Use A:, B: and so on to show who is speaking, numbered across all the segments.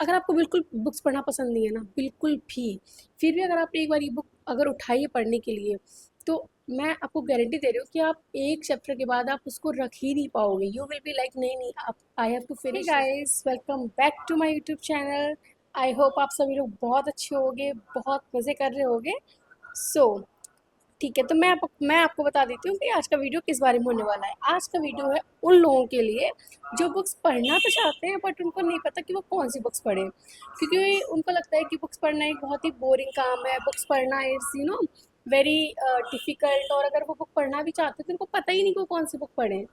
A: अगर आपको बिल्कुल बुक्स पढ़ना पसंद नहीं है ना, बिल्कुल भी, फिर भी अगर आप एक बार ये बुक अगर उठाइए पढ़ने के लिए, तो मैं आपको गारंटी दे रही हूँ कि आप एक चैप्टर के बाद आप उसको रख ही नहीं पाओगे। यू विल बी लाइक नहीं नहीं, आप I have to finish. Guys, welcome back to my YouTube channel. I hope आप सभी लोग बहुत अच्छे होंगे, बहुत मज़े कर रहे होंगे। सो ठीक है, तो मैं आपको बता देती हूँ कि आज का वीडियो किस बारे में होने वाला है। आज का वीडियो है उन लोगों के लिए जो बुक्स पढ़ना तो चाहते हैं बट उनको नहीं पता कि वो कौन सी बुक्स पढ़ें, क्योंकि उनको लगता है कि बुक्स पढ़ना एक बहुत ही बोरिंग काम है। बुक्स पढ़ना इज़ वेरी डिफ़िकल्ट, और अगर वो बुक पढ़ना भी चाहते हैं तो उनको पता ही नहीं कि वो कौन सी बुक पढ़ें।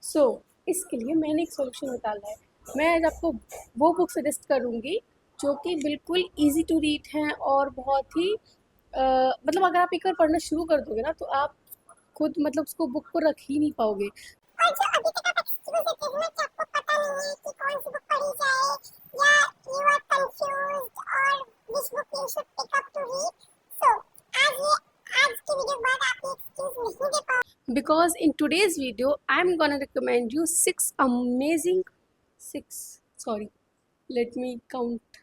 A: सो इसके लिए मैंने एक सोल्यूशन निकाला है। मैं आज आपको वो बुक सजेस्ट करूँगी जो कि बिल्कुल ईजी टू रीड हैं और बहुत ही मतलब अगर आप एक बार पढ़ना शुरू कर दोगे ना तो आप खुद मतलब उसको बुक को रख ही नहीं पाओगे।
B: और जो अभी तक आप एक्सक्यूज देते हो ना कि आपको पता नहीं है कि कौन सी बुक पढ़ी जाए या यू आर कंफ्यूज्ड और which book you should pick up to read, so आज की वीडियो के बाद आप ये एक्सक्यूज नहीं दे पाओगे।
A: Because in today's video I'm gonna recommend you six, sorry, let me count.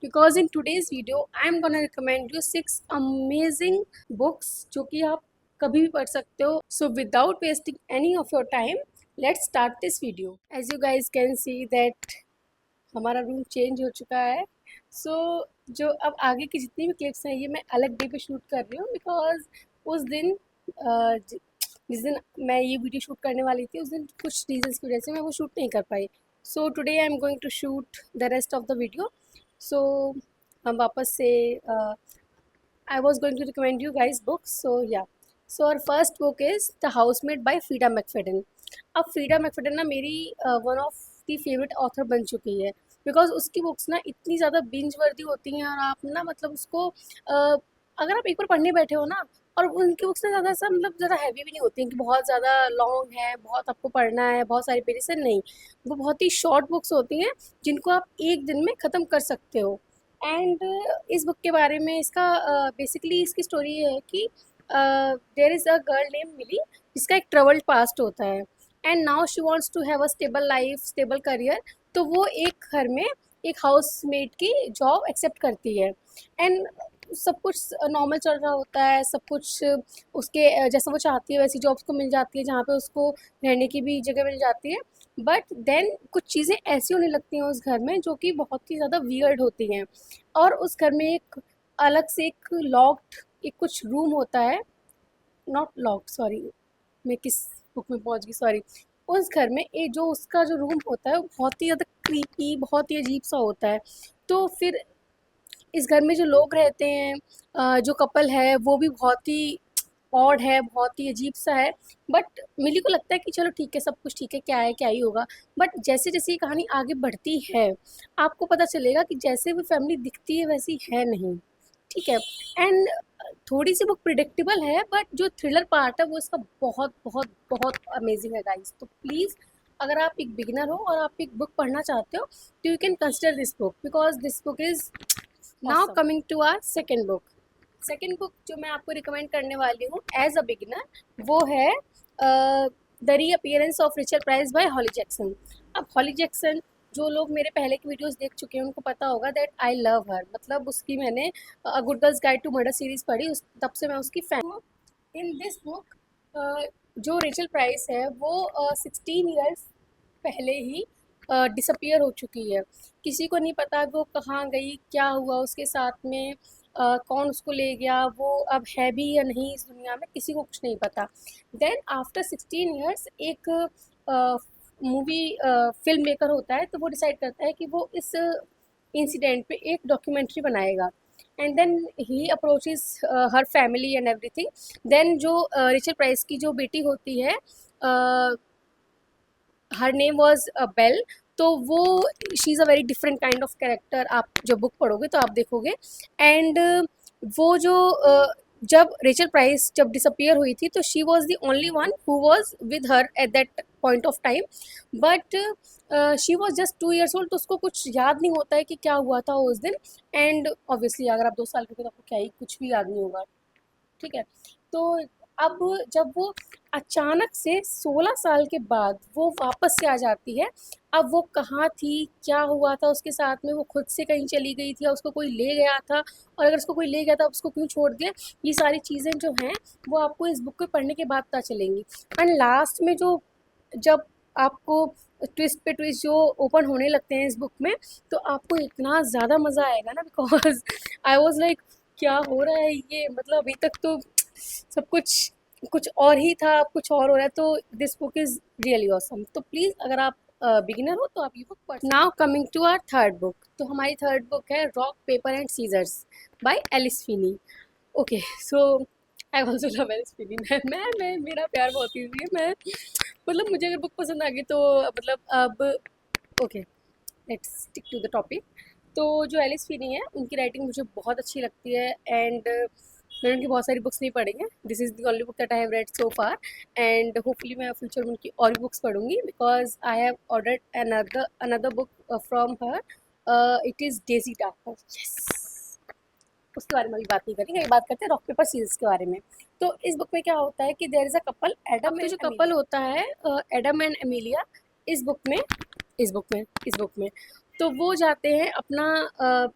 A: Because in today's video I'm gonna recommend you 6 amazing books जो कि आप कभी भी पढ़ सकते हो. So without wasting any of your time, let's start this video. As you guys can see that हमारा room change हो चुका है. सो जो अब आगे की जितनी भी क्लिप्स हैं ये मैं अलग डे पे शूट कर रही हूँ, बिकॉज उस दिन जिस दिन मैं ये वीडियो शूट करने वाली थी उस दिन कुछ रीजंस की वजह से मैं वो शूट नहीं कर पाई. So today I am going to shoot the rest of the video. So हम वापस से I was going to recommend you guys books. So yeah. So our first book is The Housemaid by Frida McFadden. अब Frida McFadden ना मेरी one of the favourite author बन चुकी है, because उसकी बुक्स ना इतनी ज़्यादा बिंज वर्दी होती हैं और आप ना मतलब उसको अगर आप एक बार पढ़ने बैठे हो ना, और उनकी बुक्स ना ज़्यादा सा मतलब ज़्यादा हैवी भी नहीं होती हैं कि बहुत ज़्यादा लॉन्ग है, बहुत आपको पढ़ना है, बहुत सारे पेजेस है, नहीं. वो बहुत ही शॉर्ट बुक्स होती हैं जिनको आप एक दिन में ख़त्म कर सकते हो. एंड इस बुक के बारे में इसका बेसिकली इसकी स्टोरी ये है कि there is a girl name Millie जिसका एक ट्रबल्ड पास्ट होता है, and now she wants to have a stable life, stable career. तो वो एक घर में एक हाउसमेट की जॉब एक्सेप्ट करती है. एंड सब कुछ नॉर्मल चल रहा होता है, सब कुछ उसके जैसा वो चाहती है वैसी जॉब्स को मिल जाती है, जहाँ पे उसको रहने की भी जगह मिल जाती है. बट देन कुछ चीज़ें ऐसी होने लगती हैं उस घर में जो कि बहुत ही ज़्यादा वियर्ड होती हैं. और उस घर में एक अलग से एक लॉक्ड एक कुछ रूम होता है, नॉट लॉक्ड, सॉरी, मैं किस बुक में पहुंच गई, सॉरी. उस घर में एक जो उसका जो रूम होता है वो बहुत ही ज़्यादा क्रीपी, बहुत ही अजीब सा होता है. तो फिर इस घर में जो लोग रहते हैं, जो कपल है वो भी बहुत ही ऑड है, बहुत ही अजीब सा है. बट मिली को लगता है कि चलो ठीक है, सब कुछ ठीक है, क्या है, क्या ही होगा. बट जैसे जैसे ये कहानी आगे बढ़ती है आपको पता चलेगा कि जैसे वो फैमिली दिखती है वैसी है नहीं. ठीक है. एंड थोड़ी सी बुक प्रिडिक्टेबल है बट जो थ्रिलर पार्ट है वो इसका बहुत बहुत बहुत अमेजिंग है गाइस. तो प्लीज़ अगर आप एक बिगिनर हो और आप एक बुक पढ़ना चाहते हो तो you can consider this book, because this book is now coming to our second book. Second book जो मैं आपको रिकमेंड करने वाली हूँ एज अ बिगिनर वो है the reappearance of Richard Price by Holly Jackson. अब हॉली जैक्सन जो लोग मेरे पहले के वीडियोस देख चुके हैं उनको पता होगा दैट आई लव हर. मतलब उसकी मैंने good girls guide to murder series पढ़ी, उस तब से मैं उसकी फ़ैन हूँ. इन दिस बुक जो रेचल प्राइस है वो 16 ईयर्स पहले ही डिसअपियर हो चुकी है. किसी को नहीं पता वो कहाँ गई, क्या हुआ उसके साथ में, कौन उसको ले गया, वो अब है भी या नहीं इस दुनिया में, किसी को कुछ नहीं पता. देन आफ्टर 16 ईयर्स एक मूवी फिल्म मेकर होता है, तो वो डिसाइड करता है कि वो इस इंसिडेंट पे एक डॉक्यूमेंट्री बनाएगा. And then he approaches her family and everything. Then जो रिचर्ड प्राइस की जो बेटी होती है, हर नेम वॉज बेल. तो वो she is a very different kind of character. आप जब बुक पढ़ोगे तो आप देखोगे. एंड वो जो जब रेचल प्राइस जब डिसअपियर हुई थी तो she was the only one who was with her at that point of time. But she was just 2 years old, तो उसको कुछ याद नहीं होता है कि क्या हुआ था उस दिन. एंड ऑब्वियसली अगर आप 2 साल के हो तो आपको क्या ही कुछ भी याद नहीं होगा. ठीक है. तो अब जब वो अचानक से 16 साल के बाद वो वापस से आ जाती है, अब वो कहाँ थी, क्या हुआ था उसके साथ में, वो खुद से कहीं चली गई थी या उसको कोई ले गया था, और अगर उसको कोई ले गया था उसको क्यों छोड़ दिया, ये सारी चीज़ें जो हैं वो आपको इस बुक को पढ़ने के बाद पता चलेंगी। एंड लास्ट में जो जब आपको ट्विस्ट पे ट्विस्ट जो ओपन होने लगते हैं इस बुक में, तो आपको इतना ज़्यादा मज़ा आएगा ना, बिकॉज आई वॉज लाइक क्या हो रहा है ये, मतलब अभी तक तो सब कुछ कुछ और ही था, अब कुछ और हो रहा है। तो this book is really awesome. तो प्लीज़ अगर आप बिगिनर हो तो आप ये बुक पढ़। Now coming to our third book, तो हमारी थर्ड बुक है Rock Paper and Scissors by Alice Feeney. Okay, so I also love Alice Feeney. मैं मेरा प्यार बहुत ईजी है। मैं मतलब मुझे अगर बुक पसंद आ गई तो मतलब अब okay, let's stick to the topic. तो जो एलिस फिनी है उनकी राइटिंग मुझे बहुत अच्छी लगती है, एंड मैंने उनकी बहुत सारी बुक्स नहीं पढ़ी हैं। This is the only book that I have read so far, and hopefully मैं फ्यूचर में उनकी और भी बुक्स पढ़ूंगी, because I have ordered another book from her. It is Daisy Darker. Yes, उसके बारे में अभी बात नहीं करेंगे, ये बात करते हैं रॉक पेपर सीरीज के बारे में। तो इस बुक में क्या होता है कि there is a couple Adam, तो जो कपल होता है एडम एंड एमिलिया, इस बुक में इस बुक में तो वो जाते हैं अपना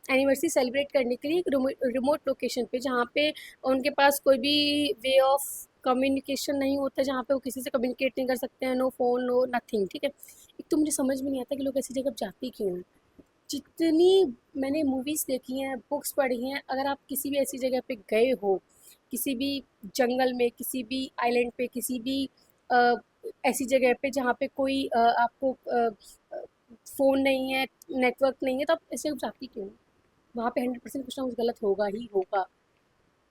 A: एनिवर्सरी सेलिब्रेट करने के लिए एक रिमोट लोकेशन पे, जहाँ पे उनके पास कोई भी वे ऑफ कम्युनिकेशन नहीं होता, जहाँ पे वो किसी से कम्युनिकेट नहीं कर सकते हैं, नो फोन नो नथिंग, ठीक है। एक तो मुझे समझ में नहीं आता कि लोग ऐसी जगह जाते क्यों हैं। जितनी मैंने मूवीज़ देखी हैं, बुक्स पढ़ी हैं, अगर आप किसी भी ऐसी जगह पे गए हो, किसी भी जंगल में, किसी भी आइलैंड पे, किसी भी अ, ऐसी जगह पे जहाँ पे कोई आपको फ़ोन नहीं है, नेटवर्क नहीं है, तो आप ऐसे जाती क्यों? वहाँ पे 100% कुछ ना कुछ गलत होगा ही होगा।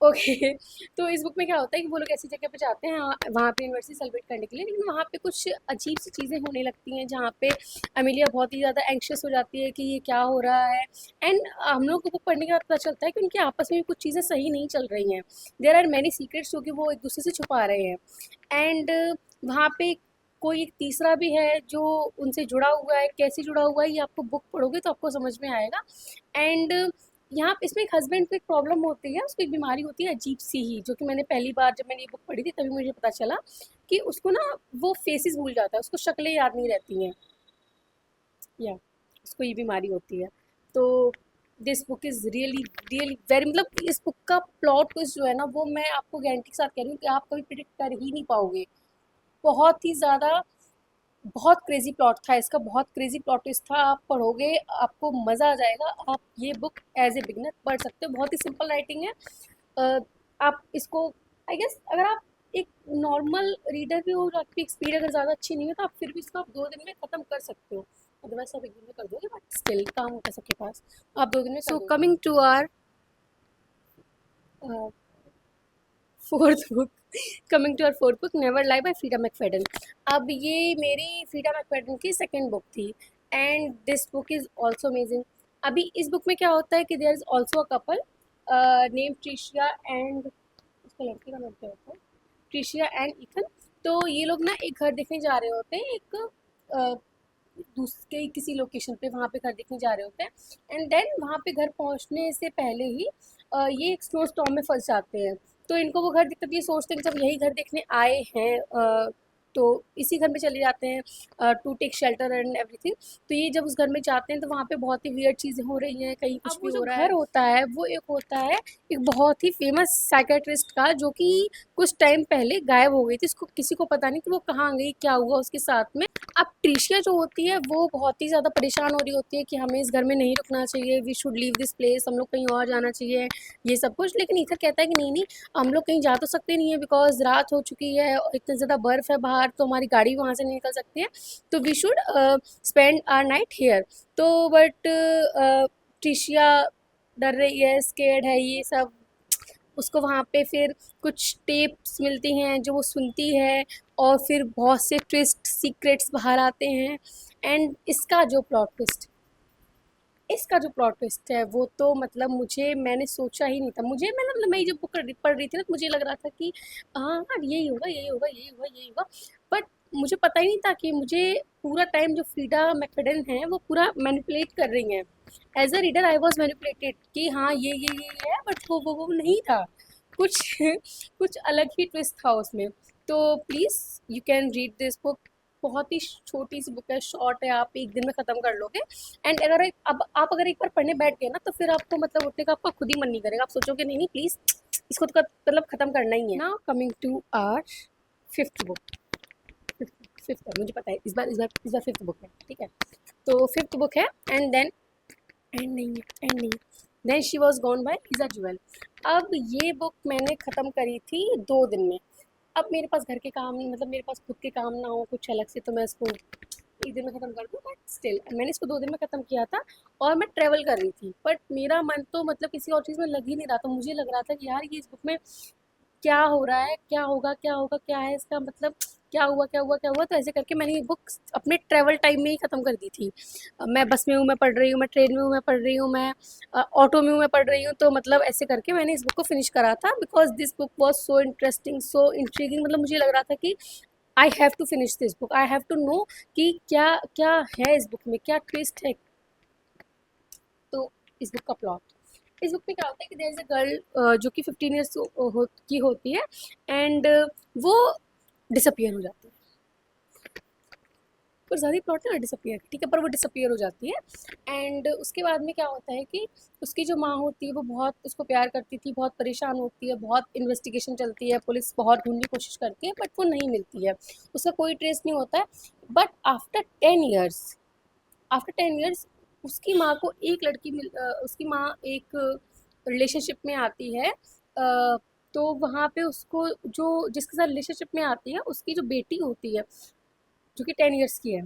A: ओके। तो इस बुक में क्या होता है कि वो लोग ऐसी जगह पे जाते हैं वहाँ पे यूनिवर्सिटी सेलिब्रेट करने के लिए, लेकिन वहाँ पे कुछ अजीब सी चीज़ें होने लगती हैं, जहाँ पे अमेलिया बहुत ही ज़्यादा एंग्शियस हो जाती है कि ये क्या हो रहा है। एंड हम लोग को बुक पढ़ने के बाद पता चलता है कि उनके आपस में भी कुछ चीज़ें सही नहीं चल रही हैं। देयर आर मैनी सीक्रेट्स जो कि वो एक दूसरे से छुपा रहे हैं। एंड वहाँ पे कोई एक तीसरा भी है जो उनसे जुड़ा हुआ है। कैसे जुड़ा हुआ है ये आपको बुक पढ़ोगे तो आपको समझ में आएगा। एंड यहाँ इसमें एक हस्बैंड को एक प्रॉब्लम होती है, उसको एक बीमारी होती है अजीब सी ही, जो कि मैंने पहली बार जब मैंने ये बुक पढ़ी थी तभी मुझे पता चला कि उसको ना वो फेसेस भूल जाता है, उसको शक्लें याद नहीं रहती हैं, या उसको ये बीमारी होती है। तो this book is really really very, मतलब इस बुक का प्लॉट ट्विस्ट जो है ना, वो मैं आपको गारंटी के साथ कह रही हूँ कि आप कभी प्रिडिक्ट कर ही नहीं पाओगे। बहुत ही ज़्यादा, बहुत क्रेजी प्लॉट था इसका, बहुत क्रेजी प्लॉट ट्विस्ट था। आप पढ़ोगे आपको मज़ा आ जाएगा। आप ये बुक एज ए बिगनर पढ़ सकते हो, बहुत ही सिंपल राइटिंग है। आप इसको आई गेस अगर आप एक नॉर्मल रीडर भी हो और आपकी स्पीड अगर ज़्यादा अच्छी नहीं है तो आप फिर भी इसको आप 2 दिन में ख़त्म कर सकते हो। अदरवाइज आप 1 दिन में कर दोगे, बट स्टिल काम होता है सबके पास, आप 2 दिन में। So coming to our fourth book, coming to our fourth book, never lie by Freida McFadden. अब ये मेरी फ्रीडा मैकफेडन की सेकेंड बुक थी, and this book is also amazing. अभी इस बुक में क्या होता है कि there is also a couple name Tricia and, उसका लड़की का नाम क्या होता है, ट्रिशिया एंड इथन। तो ये लोग ना एक घर देखने जा रहे होते हैं, एक दूसरे किसी लोकेशन पे वहाँ पे घर देखने जा रहे होते हैं। एंड देन वहाँ पे घर पहुँचने से पहले ही ये एक स्नो स्टॉर्म में फंस जाते हैं। तो इनको वो घर दिखता है, ये सोचते हैं कि जब यही घर देखने आए हैं तो इसी घर में चले जाते हैं to take shelter and everything. तो ये जब उस घर में जाते हैं तो वहाँ पे बहुत ही वियर्ड चीज़ें हो रही हैं, कहीं कुछ भी हो रहा है। घर होता है वो एक होता है एक बहुत ही फेमस साइकेट्रिस्ट का, जो कि कुछ टाइम पहले गायब हो गई थी, इसको किसी को पता नहीं कि वो कहाँ गई, क्या हुआ उसके साथ में। अब ट्रिशिया जो होती है वो बहुत ही ज़्यादा परेशान हो रही होती है कि हमें इस घर में नहीं रुकना चाहिए, we should leave this place, हम लोग कहीं और जाना चाहिए, ये सब कुछ। लेकिन ईथर कहता है कि नहीं नहीं, हम लोग कहीं जा तो सकते नहीं है, बिकॉज रात हो चुकी है और इतनी ज़्यादा बर्फ़ है बाहर, तो हमारी गाड़ी वहाँ से नहीं निकल सकती है, तो we should spend our night here. तो बट ट्रिशिया डर रही है, स्केर्ड है, ये सब। उसको वहाँ पे फिर कुछ टेप्स मिलती हैं जो वो सुनती है, और फिर बहुत से ट्विस्ट सीक्रेट्स बाहर आते हैं। एंड इसका जो प्लॉट ट्विस्ट है वो तो मतलब मुझे, मैंने सोचा ही नहीं था। मुझे मैं मतलब मैं जब बुक पढ़ रही थी ना तो मुझे लग रहा था कि हाँ हाँ यही होगा यही होगा यही होगा यही होगा, बट मुझे पता ही नहीं था कि मुझे पूरा टाइम जो फ्रीडा मैकफेडन है वो पूरा मैनिपुलेट कर रही हैं। As a reader I was manipulated कि हाँ ये है, बट वो नहीं था। कुछ कुछ अलग ही ट्विस्ट था उसमें। तो please you can read this book. बहुत ही छोटी सी बुक है, शॉर्ट है, आप एक दिन में ख़त्म कर लोगे। एंड अगर अब आप अगर एक बार पढ़ने बैठ गए ना तो फिर आपको मतलब उठने का आपका खुद ही मन नहीं करेगा, आप सोचोगे नहीं नहीं प्लीज़ इसको तो मतलब ख़त्म करना ही है। Now coming to our fifth book. Fifth है, मुझे पता है इस बार फिफ्थ बुक है, ठीक है। तो फिफ्थ बुक है and then then she was gone by Lisa Jewell. अब ये बुक मैंने ख़त्म करी थी 2 दिन में। अब मेरे पास घर के काम मतलब मेरे पास खुद के काम ना हो कुछ अलग से तो मैं इसको एक दिन में ख़त्म कर दूँ, बट स्टिल मैंने इसको 2 दिन में ख़त्म किया था। और मैं ट्रैवल कर रही थी, बट मेरा मन तो मतलब किसी और चीज़ में लग ही नहीं रहा था। मुझे लग रहा था कि यार ये इस बुक में क्या हो रहा है, क्या होगा, क्या होगा, क्या है इसका मतलब, क्या हुआ, क्या हुआ, क्या हुआ। तो ऐसे करके मैंने ये बुक अपने ट्रैवल टाइम में ही ख़त्म कर दी थी। मैं बस में हूँ, मैं पढ़ रही हूँ, मैं ट्रेन में हूँ, मैं पढ़ रही हूँ, मैं ऑटो में हूँ, मैं पढ़ रही हूँ। तो मतलब ऐसे करके मैंने इस बुक को फिनिश करा था, because this book was so interesting, so intriguing. मतलब मुझे लग रहा था कि I have to finish this book, I have to know कि क्या क्या है इस बुक में, क्या ट्विस्ट है। तो इस बुक का प्लॉट, इस बुक में क्या होता है कि देयर इज़ अ गर्ल जो कि 15 ईयर्स की होती है एंड वो डिसअपियर हो जाती है। पर ज़्यादा प्लॉट ना डिसअपियर, ठीक है, पर वो डिसअपियर हो जाती है। एंड उसके बाद में क्या होता है कि उसकी जो माँ होती है वो बहुत उसको प्यार करती थी, बहुत परेशान होती है, बहुत इन्वेस्टिगेशन चलती है, पुलिस बहुत ढूंढने की कोशिश करती है, बट वो नहीं मिलती है, उसका कोई ट्रेस नहीं होता है। बट आफ्टर 10 ईयर्स उसकी माँ को एक उसकी माँ एक रिलेशनशिप में आती है। तो वहाँ पे उसको जो जिसके साथ रिलेशनशिप में आती है उसकी जो बेटी होती है जो कि 10 ईयर्स की है,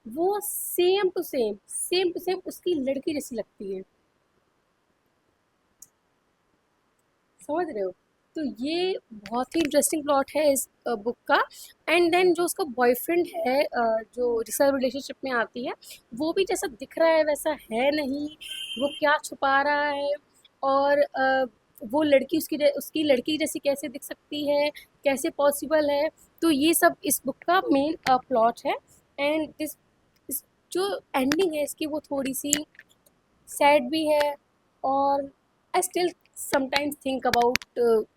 A: वो सेम टू सेम उसकी लड़की जैसी लगती है। समझ रहे हो? तो ये बहुत ही इंटरेस्टिंग प्लॉट है इस बुक का। एंड देन जो उसका बॉयफ्रेंड है जो जिसका रिलेशनशिप में आती है, वो भी जैसा दिख रहा है वैसा है नहीं, वो क्या छुपा रहा है। और वो लड़की उसकी लड़की जैसी कैसे दिख सकती है, कैसे पॉसिबल है। तो ये सब इस बुक का मेन प्लॉट है। एंड इस जो एंडिंग है इसकी वो थोड़ी सी सैड भी है। और I still sometimes think about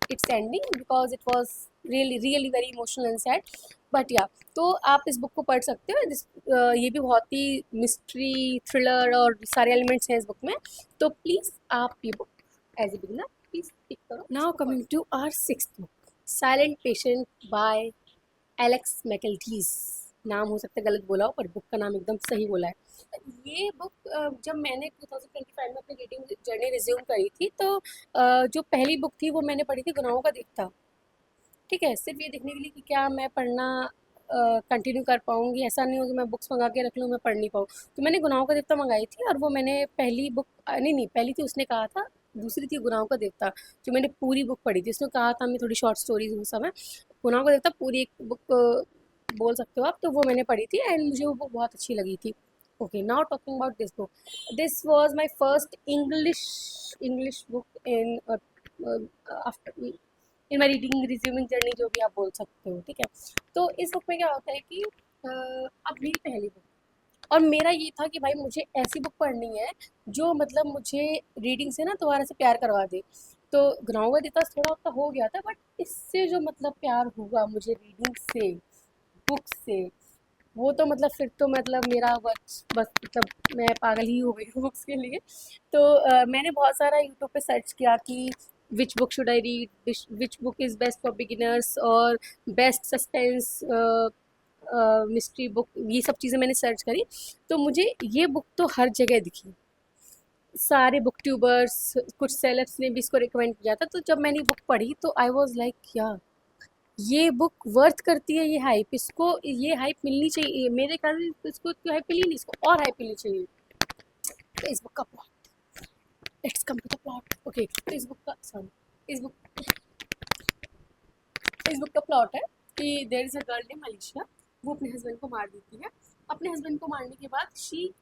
A: its ending because it was really very emotional and sad, but yeah। तो आप इस बुक को पढ़ सकते हो। ये भी बहुत ही मिस्ट्री थ्रिलर और सारे एलिमेंट्स हैं इस बुक में। तो प्लीज़ आप ये book as a beginner please pick करो। Now coming to our sixth book, silent patient by Alex Michaelides. नाम हो सकता है गलत बोला हो पर बुक का नाम एकदम सही बोला है। ये बुक जब मैंने 2025 में अपनी रीडिंग जर्नी रिज्यूम करी थी तो जो पहली बुक थी वो मैंने पढ़ी थी गुनाहों का देवता। ठीक है, सिर्फ ये देखने के लिए कि क्या मैं पढ़ना कंटिन्यू कर पाऊँगी, ऐसा नहीं हो कि मैं बुक्स मंगा के रख लूँ मैं पढ़ नहीं पाऊँ। तो मैंने गुनाहों का देवता मंगाई थी और वो मैंने पहली बुक नहीं पहली थी उसने कहा था, दूसरी थी गुनाहों का देवता जो मैंने पूरी बुक पढ़ी थी। उसने कहा था मैं थोड़ी शॉर्ट स्टोरीज वो सब है, गुनाहों का देवता पूरी एक बुक बोल सकते हो आप। तो वो मैंने पढ़ी थी एंड मुझे वो बुक बहुत अच्छी लगी थी। Okay, now talking about this book, this was my first English book in after in my reading resuming journey, जो भी आप बोल सकते हो, ठीक है। तो इस बुक में क्या होता है कि अब मेरी पहली बुक और मेरा ये था कि भाई मुझे ऐसी बुक पढ़नी है जो मतलब मुझे रीडिंग से ना दोबारा से प्यार करवा दे। तो गुनाहों का देवता थोड़ा उसका हो गया था, बट इससे जो मतलब प्यार हुआ मुझे रीडिंग से, बुक से, वो तो मतलब फिर तो मतलब मेरा बस बस मतलब मैं पागल ही हो गई हूँ बुक्स के लिए। तो मैंने बहुत सारा यूट्यूब पे सर्च किया कि which book should I read, which book is best for beginners और बेस्ट सस्पेंस मिस्ट्री बुक, ये सब चीज़ें मैंने सर्च करी। तो मुझे ये बुक तो हर जगह दिखी, सारे बुक ट्यूबर्स कुछ सेलेब्स ने भी इसको रिकमेंड किया था। तो जब मैंने बुक पढ़ी तो आई वॉज लाइक क्या ये बुक वर्थ करती है ये हाइप, इसको ये हाइप मिलनी चाहिए। मेरे ख्याल से इसको इतनी हाइप मिली नहीं, इसको और हाइप मिलनी चाहिए। तो इस बुक का plot, let's come to the plot. Okay, तो इस बुक का सॉरी इस बुक इस बुक का प्लॉट है कि there is a girl name Alicia, वो अपने हस्बैंड को मार देती है। अपने हस्बैंड को मारने के बाद शी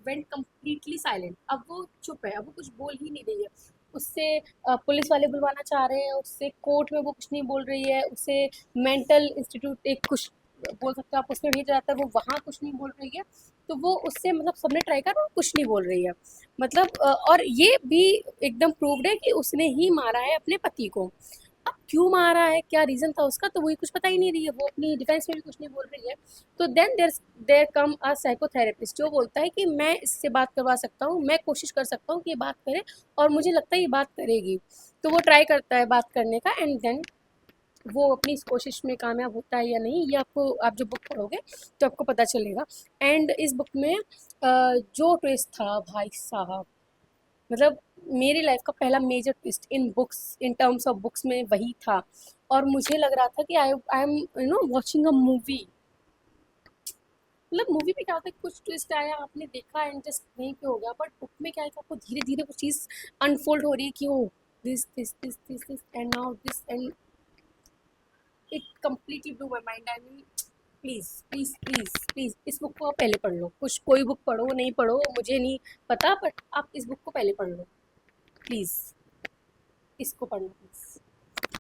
A: वेंट कम्प्लीटली साइलेंट। अब वो चुप है, अब वो कुछ बोल ही नहीं रही है। उससे पुलिस वाले बुलवाना चाह रहे हैं, उससे कोर्ट में वो कुछ नहीं बोल रही है, उससे मेंटल इंस्टीट्यूट एक कुछ बोल सकते हो आप, उसमें भेजा जाता है, वो वहाँ कुछ नहीं बोल रही है, तो वो उससे मतलब सबने ट्राई करा, वो कुछ नहीं बोल रही है। मतलब और ये भी एकदम प्रूव्ड है कि उसने ही मारा है अपने पति को। अब क्यों मारा है, क्या रीज़न था उसका, तो वही कुछ पता ही नहीं रही है, वो अपनी डिफेंस में भी कुछ नहीं बोल रही है। तो then there come a psychotherapist जो बोलता है कि मैं इससे बात करवा सकता हूँ, मैं कोशिश कर सकता हूँ कि ये बात करे, और मुझे लगता है ये बात करेगी। तो वो ट्राई करता है बात करने का, एंड देन वो अपनी इस कोशिश में कामयाब होता है या नहीं, ये आपको, आप जब बुक पढ़ोगे तो आपको पता चलेगा। एंड इस बुक में जो ट्विस्ट था भाई साहब, मतलब मेरी लाइफ का पहला major twist in books, in terms of books में वही था। और मुझे लग रहा था कि I am watching a movie. मतलब मूवी में क्या होता है, कुछ ट्विस्ट आया, आपने देखा एंड जस्ट वहीं पे हो गया, बट बुक में क्या है कि आपको धीरे धीरे कुछ चीज़ अनफोल्ड हो रही है कि oh this this this this this and now this, and it completely blew my mind. I mean please please please please इस बुक को आप पहले पढ़ लो, कुछ कोई बुक पढ़ो नहीं पढ़ो मुझे नहीं पता, बट आप इस बुक को पहले पढ़ लो प्लीज़, इसको पढ़ना प्लीज़।